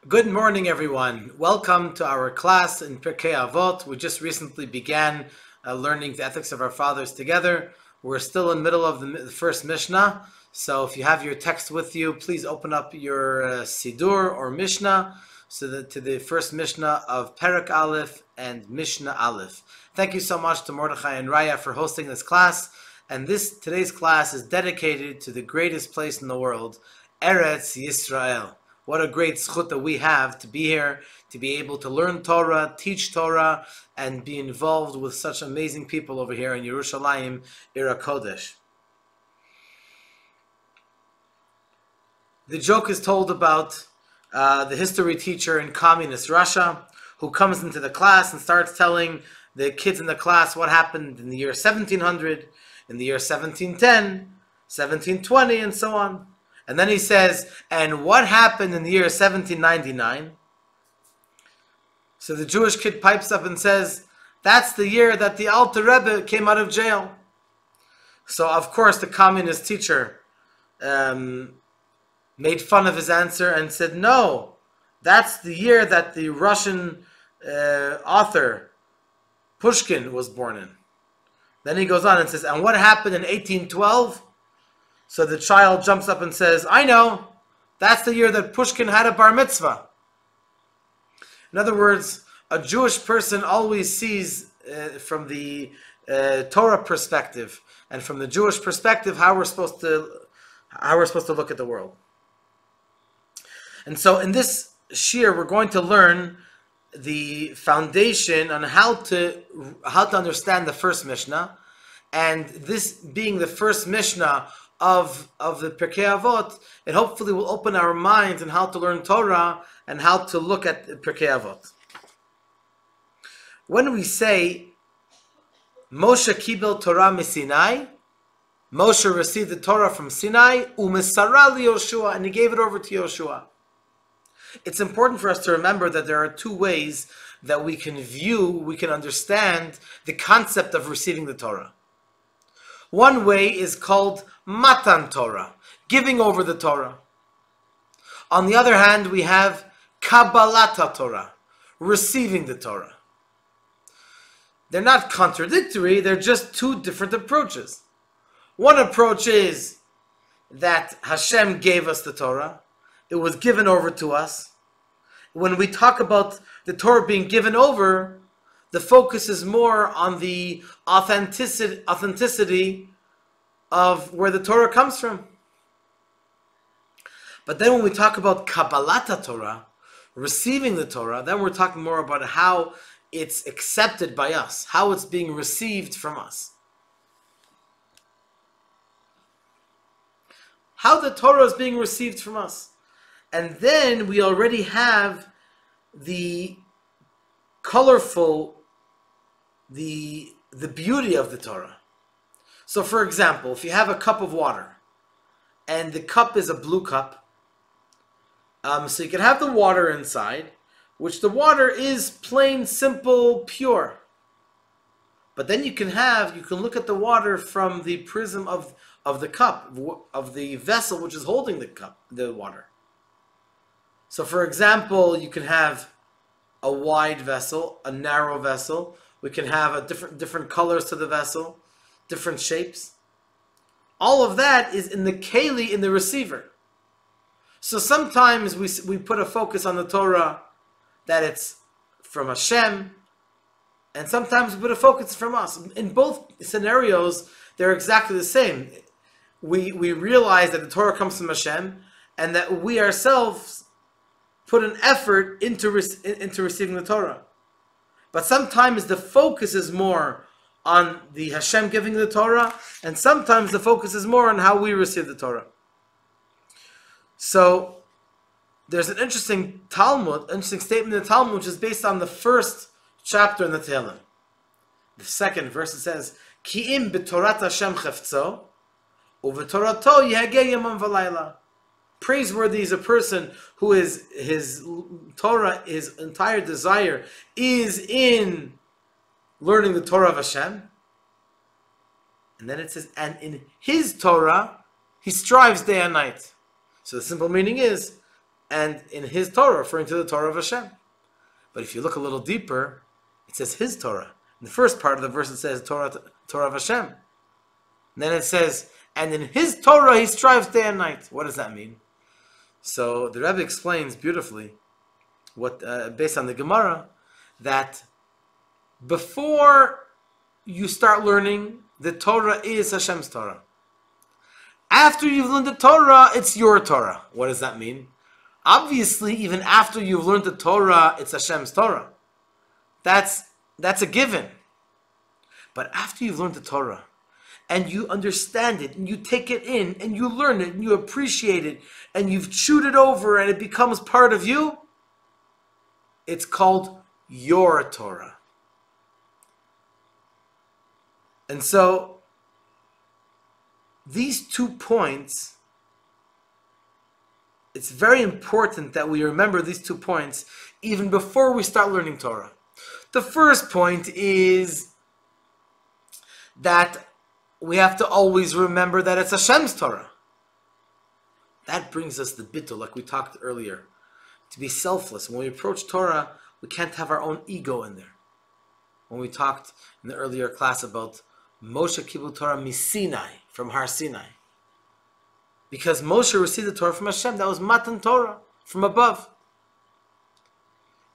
Good morning, everyone. Welcome to our class in Pirkei Avot. We just recently began learning the ethics of our fathers together. We're still in the middle of the first Mishna. So if you have your text with you, please open up your Sidur or Mishna to the first Mishna of Perek Aleph and Mishna Aleph. Thank you so much to Mordechai and Raya for hosting this class. And today's class is dedicated to the greatest place in the world, Eretz Yisroel. What a great zchut that we have to be here, to be able to learn Torah, teach Torah, and be involved with such amazing people over here in Yerushalayim, Ir HaKodesh. The joke is told about the history teacher in communist Russia who comes into the class and starts telling the kids in the class what happened in the year 1700, in the year 1710, 1720, and so on. And then he says, and what happened in the year 1799? So the Jewish kid pipes up and says, that's the year that the Alter Rebbe came out of jail. So of course the communist teacher made fun of his answer and said, no, that's the year that the Russian author Pushkin was born in. Then he goes on and says, and what happened in 1812? So the child jumps up and says, I know, that's the year that Pushkin had a bar mitzvah. In other words, a Jewish person always sees from the Torah perspective and from the Jewish perspective how we're supposed to look at the world. And so in this shiur, we're going to learn the foundation on how to understand the first Mishnah, and this being the first Mishnah of the Pirkei Avot, it hopefully will open our minds on how to learn Torah and how to look at Pirkei Avot. When we say Moshe kibel Torah miSinai, Moshe received the Torah from Sinai, u'mesara liYoshua, and he gave it over to Yoshua. It's important for us to remember that there are two ways that we can understand the concept of receiving the Torah. One way is called Matan Torah, giving over the Torah. On the other hand, we have Kabbalat Torah, receiving the Torah. They're not contradictory, they're just two different approaches. One approach is that Hashem gave us the Torah, it was given over to us. When we talk about the Torah being given over, the focus is more on the authenticity of where the Torah comes from. But then when we talk about Kabbalat Torah, receiving the Torah, then we're talking more about how it's accepted by us, how it's being received from us. How the Torah is being received from us. And then we already have the colorful, the beauty of the Torah. So for example, if you have a cup of water, and the cup is a blue cup, so you can have the water inside, which the water is plain, simple, pure. But then you can look at the water from the prism of the cup, of the vessel which is holding the water. So for example, you can have a wide vessel, a narrow vessel. We can have different colors to the vessel, different shapes. All of that is in the keli, in the receiver. So sometimes we put a focus on the Torah that it's from Hashem, and sometimes we put a focus from us. In both scenarios, they're exactly the same. We realize that the Torah comes from Hashem, and that we ourselves put an effort into receiving the Torah. But sometimes the focus is more on the Hashem giving the Torah, and sometimes the focus is more on how we receive the Torah. So there's an interesting statement in the Talmud, which is based on the first chapter in the Tehillim. The second verse, it says, Ki im b'torat Hashem chefzo, u'v'torato yehageh yamam v'layla. Praiseworthy is a person who is his Torah, his entire desire is in learning the Torah of Hashem. And then it says, and in his Torah, he strives day and night. So the simple meaning is, and in his Torah, referring to the Torah of Hashem. But if you look a little deeper, it says his Torah. In the first part of the verse it says Torah of Hashem. And then it says, and in his Torah he strives day and night. What does that mean? So the Rebbe explains beautifully, what based on the Gemara, that before you start learning, the Torah is Hashem's Torah. After you've learned the Torah, it's your Torah. What does that mean? Obviously, even after you've learned the Torah, it's Hashem's Torah. That's a given. But after you've learned the Torah, and you understand it, and you take it in, and you learn it, and you appreciate it, and you've chewed it over, and it becomes part of you, it's called your Torah. And so, these 2 points, it's very important that we remember these 2 points even before we start learning Torah. The first point is that we have to always remember that it's Hashem's Torah. That brings us the bittul, like we talked earlier, to be selfless. When we approach Torah, we can't have our own ego in there. When we talked in the earlier class about Moshe Kibul Torah Misinai, from Har Sinai. Because Moshe received the Torah from Hashem, that was Matan Torah, from above.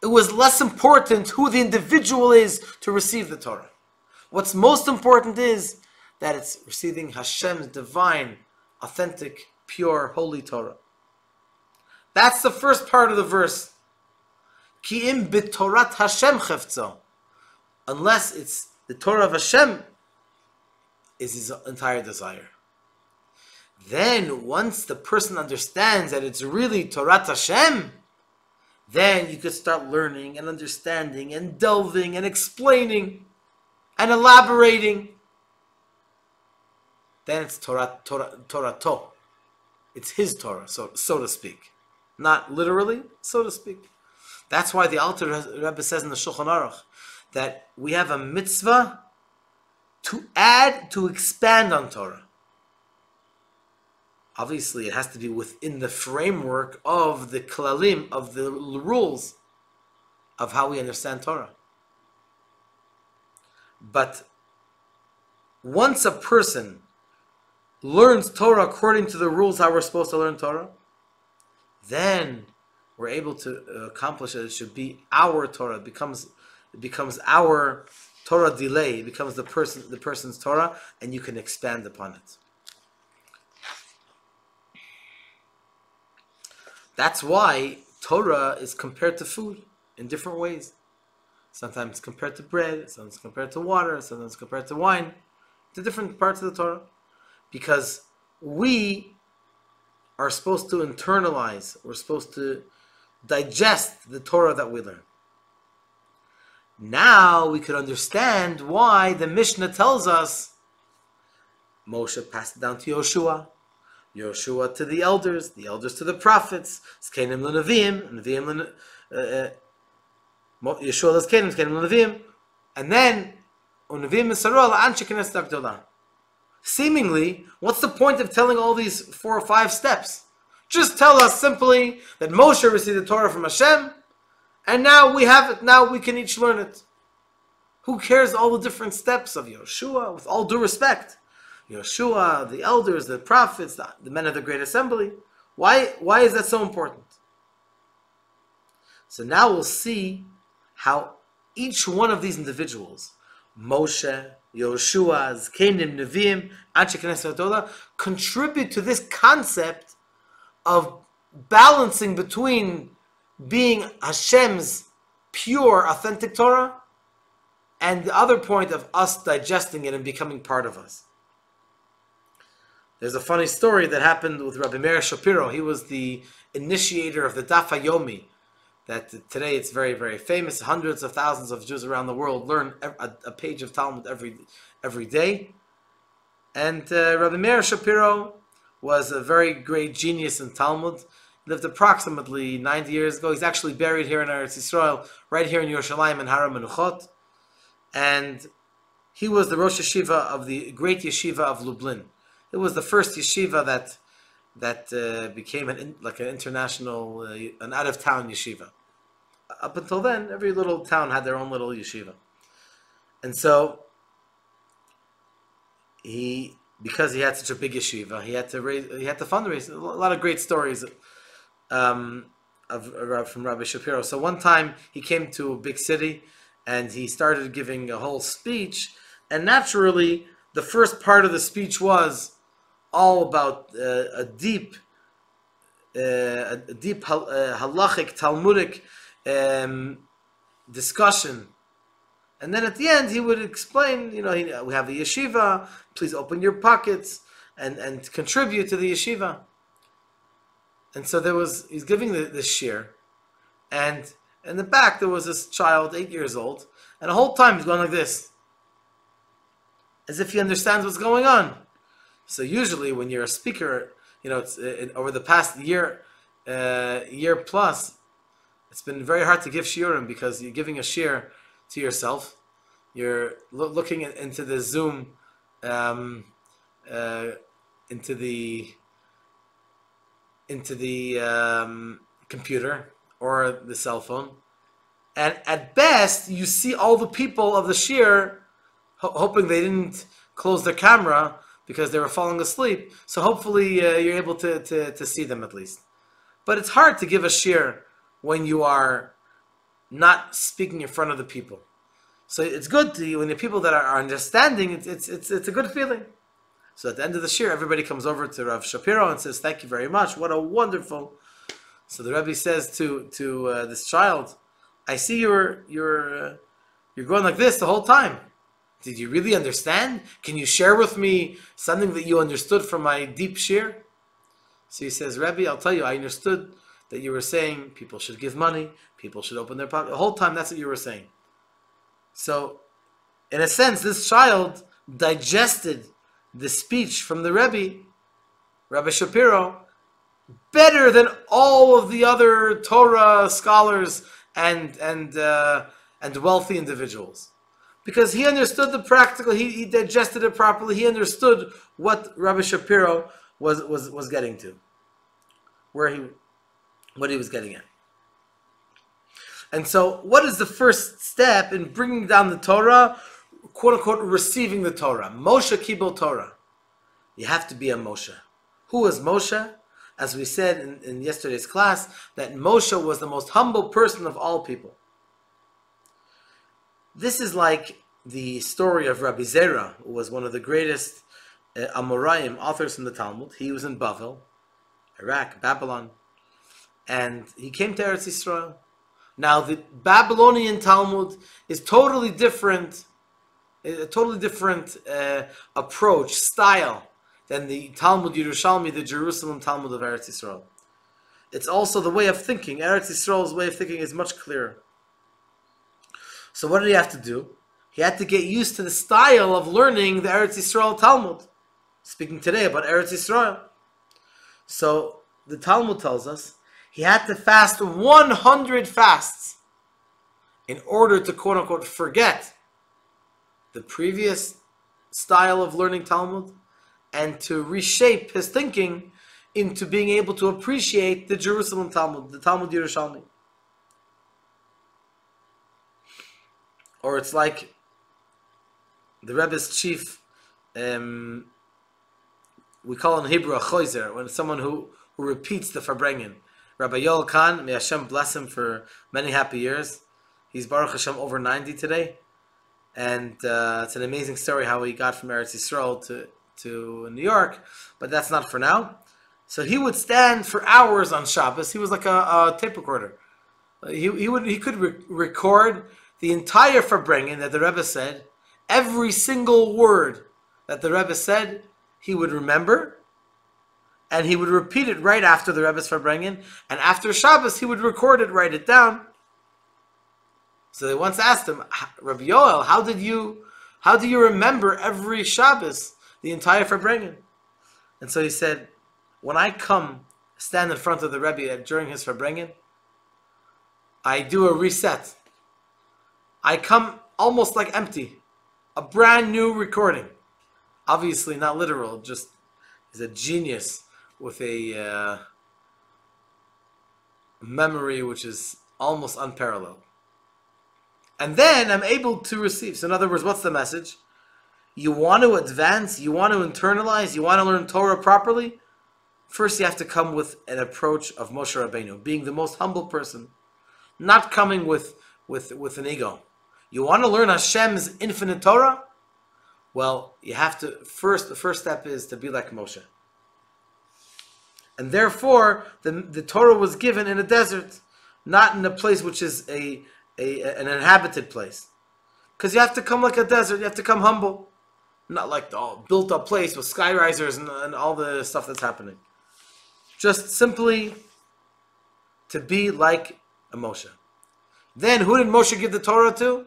It was less important who the individual is to receive the Torah. What's most important is that it's receiving Hashem's divine, authentic, pure, holy Torah. That's the first part of the verse. Ki im b'torat Hashem chefzo. Unless it's the Torah of Hashem is his entire desire. Then, once the person understands that it's really Torat Hashem, then you could start learning and understanding and delving and explaining and elaborating. Then it's Torah to. It's his Torah, so to speak. Not literally, so to speak. That's why the Alter Rebbe says in the Shulchan Aruch that we have a mitzvah to add, to expand on Torah. Obviously, it has to be within the framework of the klalim, of the rules of how we understand Torah. But once a person learns Torah according to the rules how we're supposed to learn Torah, then we're able to accomplish it. It should be our Torah. It becomes our Torah delay. It becomes the person's Torah, and you can expand upon it. That's why Torah is compared to food in different ways. Sometimes compared to bread, sometimes compared to water, sometimes compared to wine, to different parts of the Torah. Because we are supposed to internalize, we're supposed to digest the Torah that we learn. Now we could understand why the Mishna tells us Moshe passed it down to Yoshua, Yoshua to the elders to the prophets, Zkenim l'Neviim, Yeshua l'Zkenim, Zkenim l'Neviim, and then U'Neviim Yisroel l'Anshe Knesset Agdolah. Seemingly, what's the point of telling all these 4 or 5 steps? Just tell us simply that Moshe received the Torah from Hashem, and now we have it, now we can each learn it. Who cares all the different steps of Yoshua, with all due respect? Yoshua, the elders, the prophets, the men of the great assembly. Why is that so important? So now we'll see how each one of these individuals, Moshe, Yoshua, Zkenim, Neviim, Anshe Knesset Agdolah, contribute to this concept of balancing between being Hashem's pure, authentic Torah and the other point of us digesting it and becoming part of us. There's a funny story that happened with Rabbi Meir Shapiro. He was the initiator of the Daf HaYomi, that today it's very, very famous. Hundreds of thousands of Jews around the world learn a page of Talmud every day. And Rabbi Meir Shapiro was a very great genius in Talmud. He lived approximately 90 years ago. He's actually buried here in Eretz Yisroel, right here in Yerushalayim in Har HaMenuchot. And he was the Rosh Yeshiva of the great Yeshiva of Lublin. It was the first yeshiva that became like an international, an out-of-town yeshiva. Up until then, every little town had their own little yeshiva. And so, because he had such a big yeshiva, he had to fundraise. A lot of great stories from Rabbi Shapiro. So one time he came to a big city and he started giving a whole speech, and naturally the first part of the speech was all about a deep halachic Talmudic discussion. And then at the end, he would explain, we have a yeshiva, please open your pockets and contribute to the yeshiva. And so he's giving the shir, and in the back there was this child, 8 years old, and the whole time he's going like this, as if he understands what's going on. So usually when you're a speaker, it's over the past year plus, it's been very hard to give shiurim because you're giving a shir to yourself. You're looking into the Zoom, into the computer or the cell phone, and at best you see all the people of the shir hoping they didn't close their camera because they were falling asleep. So hopefully you're able to see them at least. But it's hard to give a shir when you are not speaking in front of the people. So it's good when the people that are understanding, it's a good feeling. So at the end of the shir, everybody comes over to Rav Shapiro and says, "Thank you very much. What a wonderful." So the Rebbe says to this child, "I see you're going like this the whole time. Did you really understand? Can you share with me something that you understood from my deep shir?" So he says, "Rebbe, I'll tell you, I understood that you were saying people should give money, people should open their pocket. The whole time that's what you were saying." So, in a sense, this child digested the speech from the Rebbe, Rabbi Shapiro, better than all of the other Torah scholars and wealthy individuals, because he understood the practical. He digested it properly. He understood what Rabbi Shapiro was getting to, what he was getting at. And so, what is the first step in bringing down the Torah? "Quote unquote," receiving the Torah. Moshe Kibel Torah. You have to be a Moshe. Who was Moshe? As we said in yesterday's class, that Moshe was the most humble person of all people. This is like the story of Rabbi Zera, who was one of the greatest Amoraim authors in the Talmud. He was in Bavel, Iraq, Babylon, and he came to Eretz Yisrael. Now the Babylonian Talmud is totally different, a totally different approach, style, than the Talmud Yerushalmi, the Jerusalem Talmud of Eretz Yisrael. It's also the way of thinking. Eretz Yisrael's way of thinking is much clearer. So what did he have to do? He had to get used to the style of learning the Eretz Yisrael Talmud. Speaking today about Eretz Yisrael. So the Talmud tells us he had to fast 100 fasts in order to, quote unquote, forget the previous style of learning Talmud and to reshape his thinking into being able to appreciate the Jerusalem Talmud, the Talmud Yerushalmi. Or it's like the Rebbe's chief, we call in Hebrew a choizer, when it's someone who repeats the Farbrengen. Rabbi Yoel Khan, may Hashem bless him for many happy years. He's Baruch Hashem over 90 today. And it's an amazing story how he got from Eretz Yisrael to New York. But that's not for now. So he would stand for hours on Shabbos. He was like a tape recorder. He could record the entire Farbrengen that the Rebbe said. Every single word that the Rebbe said, he would remember. And he would repeat it right after the Rebbe's Farbrengen. And after Shabbos, he would record it, write it down. So they once asked him, "Rabbi Yoel, how do you remember every Shabbos, the entire Farbrengen?" And so he said, "When I stand in front of the Rebbe during his Farbrengen, I do a reset. I come almost like empty, a brand new recording. Obviously not literal, just he's a genius with a memory which is almost unparalleled. And then I'm able to receive. So in other words, what's the message? You want to advance, you want to internalize, you want to learn Torah properly? First you have to come with an approach of Moshe Rabbeinu, being the most humble person, not coming with an ego. You want to learn Hashem's infinite Torah? Well, you have to, the first step is to be like Moshe. And therefore, the Torah was given in a desert, not in a place which is an inhabited place. Because you have to come like a desert, you have to come humble. Not like the built up place with skyrisers and all the stuff that's happening. Just simply to be like a Moshe. Then, who did Moshe give the Torah to?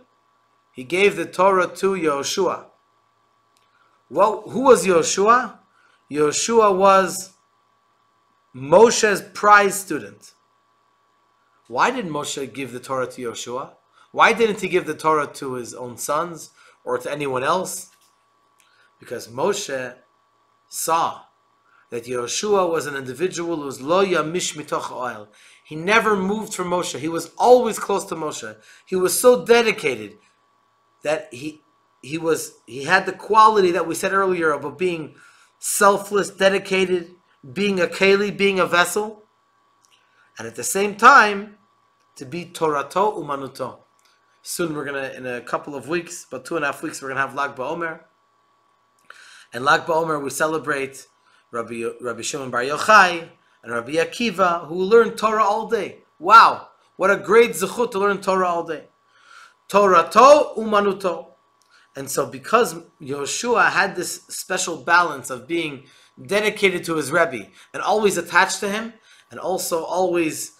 He gave the Torah to Yehoshua. Well, who was Yehoshua? Yehoshua was Moshe's prize student. Why did Moshe give the Torah to Yehoshua? Why didn't he give the Torah to his own sons or to anyone else? Because Moshe saw that Yehoshua was an individual who was lo yamish mitoch oil. He never moved from Moshe. He was always close to Moshe. He was so dedicated that he had the quality that we said earlier about being selfless, dedicated, being a keli, being a vessel, and at the same time to be Torato umanuto. Soon we're gonna, in a couple of weeks, about 2.5 weeks, we're gonna have Lag BaOmer. And Lag BaOmer we celebrate Rabbi Shimon Bar Yochai and Rabbi Akiva, who learned Torah all day. Wow, what a great zechut to learn Torah all day. Torato umanuto. And so because Yehoshua had this special balance of being dedicated to his Rebbe and always attached to him, and also always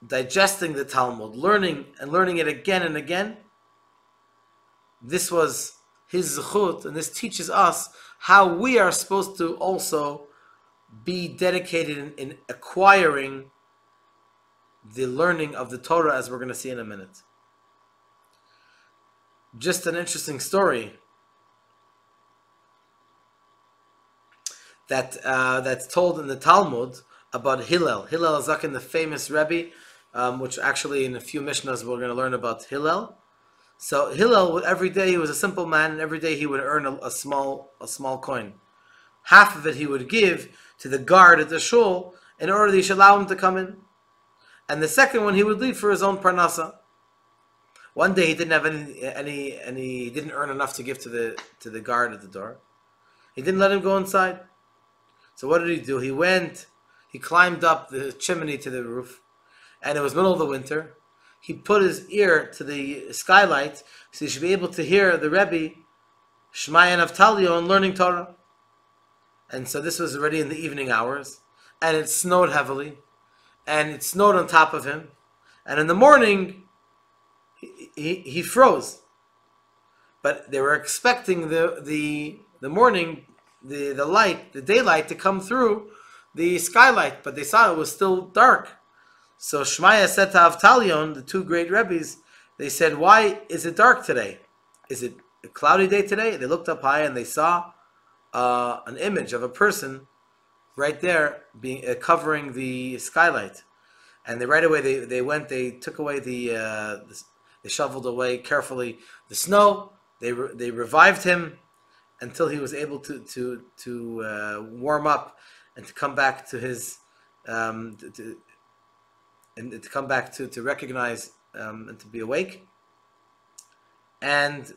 digesting the Talmud, learning it again and again, this was his zechut, and this teaches us how we are supposed to also be dedicated in acquiring the learning of the Torah, as we're going to see in a minute. Just an interesting story that's told in the Talmud about Hillel. Hillel Zaken, the famous Rebbe, which actually in a few Mishnas we're going to learn about Hillel. So Hillel, every day he was a simple man, and every day he would earn a small coin. Half of it he would give to the guard at the shul in order that he should allow him to come in, and the second one he would leave for his own parnasa. One day he didn't have he didn't earn enough to give to the guard at the door. He didn't let him go inside. So what did he do? He climbed up the chimney to the roof, and it was middle of the winter. He put his ear to the skylight so he should be able to hear the Rebbe Shmaya Naftalio and learning Torah. And so this was already in the evening hours, and it snowed heavily, and it snowed on top of him, and in the morning he froze. But they were expecting the morning, the light, the daylight to come through the skylight, but they saw it was still dark. So Shmaya said to Avtalion, the two great Rebbes, they said, "Why is it dark today? Is it a cloudy day today?" They looked up high and they saw an image of a person right there being covering the skylight. And right away they took away they shoveled away carefully the snow. They revived him until he was able to warm up and to come back to his to come back to recognize and to be awake. And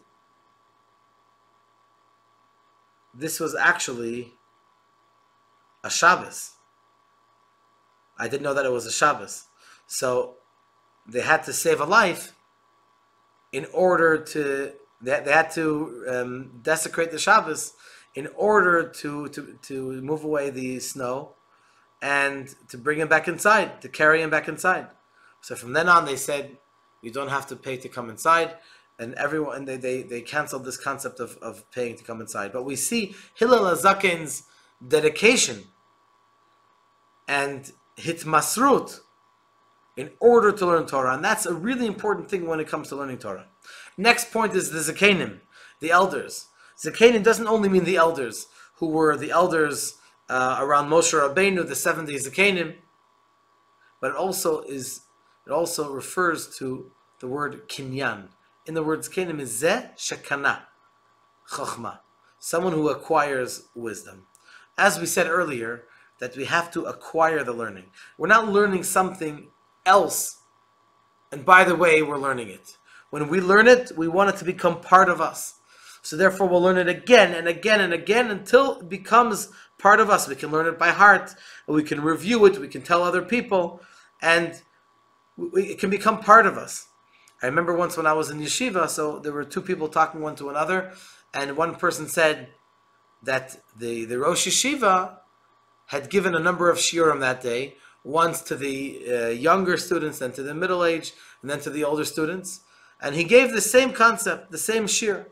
this was actually a Shabbos. I didn't know that it was a Shabbos. So they had to save a life in order to, they had to desecrate the Shabbos in order to move away the snow and to bring him back inside, to carry him back inside. So from then on they said, you don't have to pay to come inside. And everyone, they canceled this concept of paying to come inside. But we see Hillel HaZaken's dedication and hitmasrut in order to learn Torah. And that's a really important thing when it comes to learning Torah. Next point is the Zakenim, the elders. Zakenim doesn't only mean the elders who were the elders around Moshe Rabbeinu, the 70 Zakenim, but it also refers to the word kinyan. In the word Zakenim is Zeh Shekana, Chochma, someone who acquires wisdom. As we said earlier, that we have to acquire the learning. We're not learning something else, and by the way, we're learning it. When we learn it, we want it to become part of us. So therefore, we'll learn it again and again and again until it becomes part of us. We can learn it by heart, and we can review it, we can tell other people, and it can become part of us. I remember once when I was in yeshiva, so there were two people talking one to another, and one person said that the Rosh Yeshiva had given a number of shiurim that day, once to the younger students, then to the middle age, and then to the older students. And he gave the same concept, the same shiur.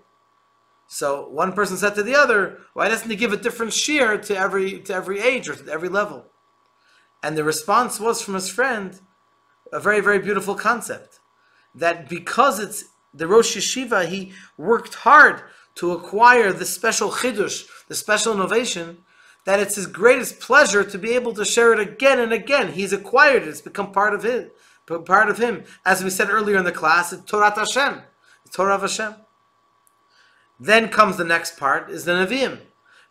So one person said to the other, why doesn't he give a different shiur to every age or to every level? And the response was from his friend, a very, very beautiful concept. That because it's the Rosh Yeshiva, he worked hard to acquire the special chidush, the special innovation, that it's his greatest pleasure to be able to share it again and again. He's acquired it. It's become part of him. As we said earlier in the class, it's Torah Hashem. It's Torah of Hashem. Then comes the next part, is the Nevi'im.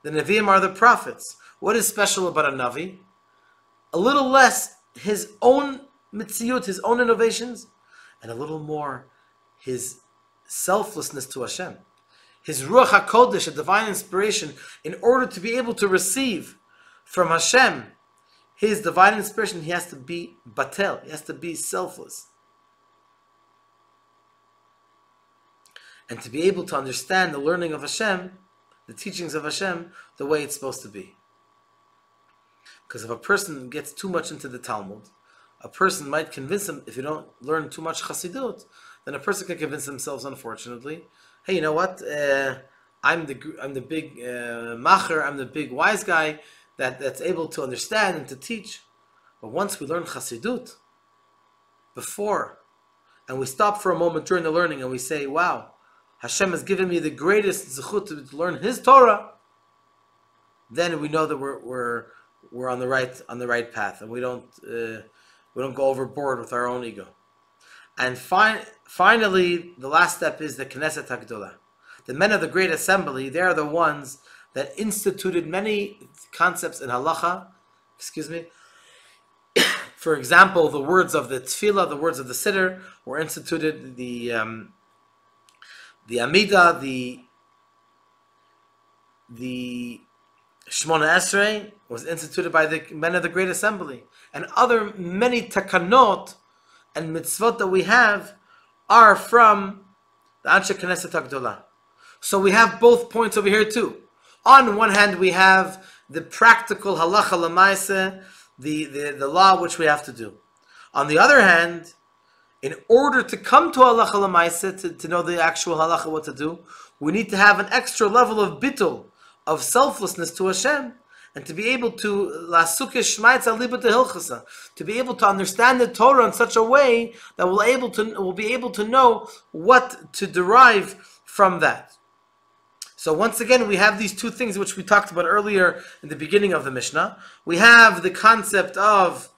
The Nevi'im are the prophets. What is special about a Navi? A little less his own mitziyut, his own innovations, and a little more his selflessness to Hashem. His Ruach HaKodesh, a divine inspiration, in order to be able to receive from Hashem his divine inspiration, he has to be batel, he has to be selfless. And to be able to understand the learning of Hashem, the teachings of Hashem, the way it's supposed to be. Because if a person gets too much into the Talmud, a person might convince him, if you don't learn too much Chassidut, then a person can convince themselves, unfortunately, hey, you know what? I'm the big macher. I'm the big wise guy that's able to understand and to teach. But once we learn Chassidut before, and we stop for a moment during the learning, and we say, "Wow, Hashem has given me the greatest zechut to learn His Torah," then we know that we're on the right path, and we don't go overboard with our own ego. And finally, the last step is the Knesset HaGdolah. The men of the Great Assembly, they are the ones that instituted many concepts in halacha. For example, the words of the tefillah, the words of the siddur were instituted. The Amida, the Shmona Esrei was instituted by the men of the Great Assembly. And other many takanot and mitzvot that we have are from the Anshe Knesset HaGdolah. So we have both points over here too. On one hand, we have the practical halacha l'maaseh, the law which we have to do. On the other hand, in order to come to halacha l'maaseh, to know the actual halacha, what to do, we need to have an extra level of bittul, of selflessness to Hashem, and to be able to to be able to understand the Torah in such a way that we'll be able to know what to derive from that. So once again, we have these two things which we talked about earlier in the beginning of the Mishnah. We have the concept of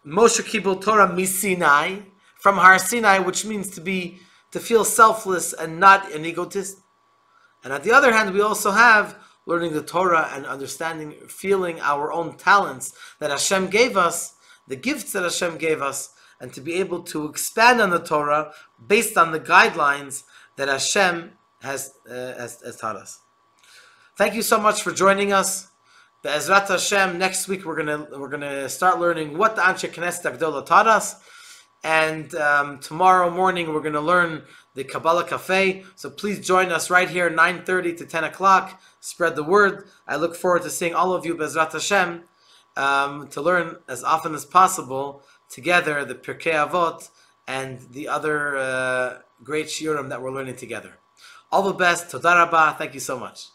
Moshe Kibul Torah Misinai, from Har Sinai, which means to feel selfless and not an egotist. And on the other hand, we also have learning the Torah and understanding, feeling our own talents that Hashem gave us, the gifts that Hashem gave us, and to be able to expand on the Torah based on the guidelines that Hashem has taught us. Thank you so much for joining us. Be'ezrat Hashem, next week we're gonna start learning what the Anshe Knesset HaGdolah taught us, and tomorrow morning we're gonna learn the Kabbalah Cafe. So please join us right here, 9:30 to 10 o'clock. Spread the word. I look forward to seeing all of you, Be'ezrat Hashem, to learn as often as possible together the Pirkei Avot and the other great shiurim that we're learning together. All the best. Toda Rabba. Thank you so much.